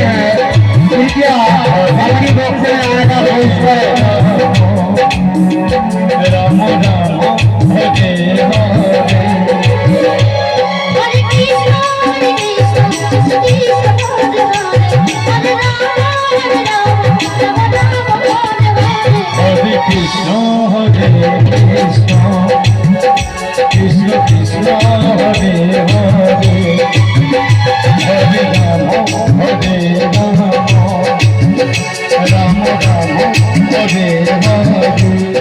कृपया बाकी बॉक्स में आएगा पोस्ट करें। राम राम हरे हरे हरे कृष्ण हरे कृष्ण कृष्ण कृष्ण हरे हरे हरे राम राम राम हरे हरे हरे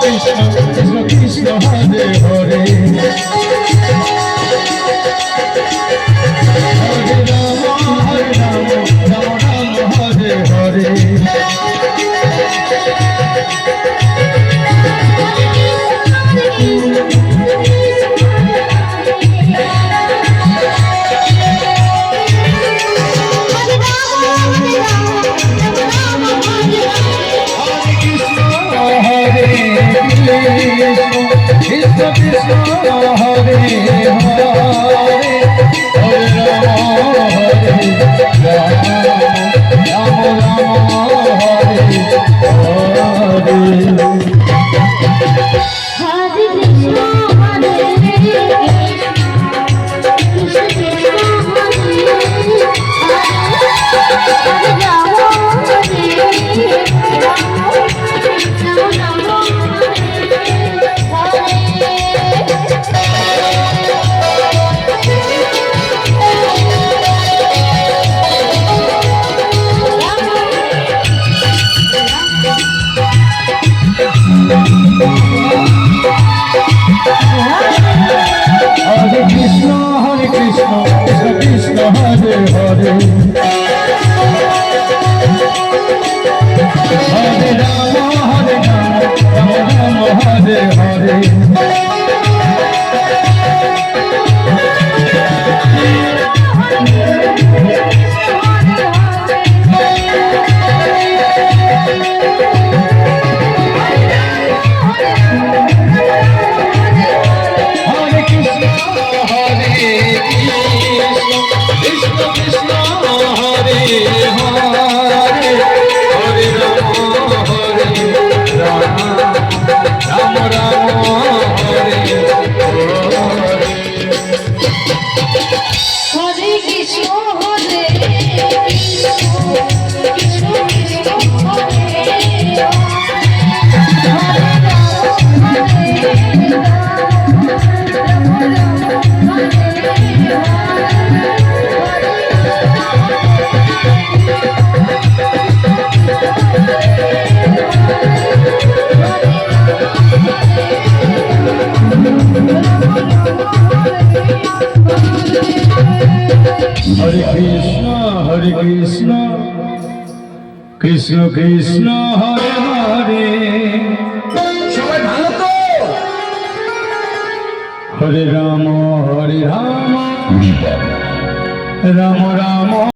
कृष्ण कृष्ण कृष्ण हरे हरे हरे राम राम राम हरे हरे कृष्ण कृष्ण हरे हरे हरे राम राम हरे हरे कृष्ण कृष्ण कृष्ण हरे हरे हरे राम राम हरे हरे हरे कृष्ण कृष्ण कृष्ण हरे हरे সবাই ভালো তো? हरे राम राम राम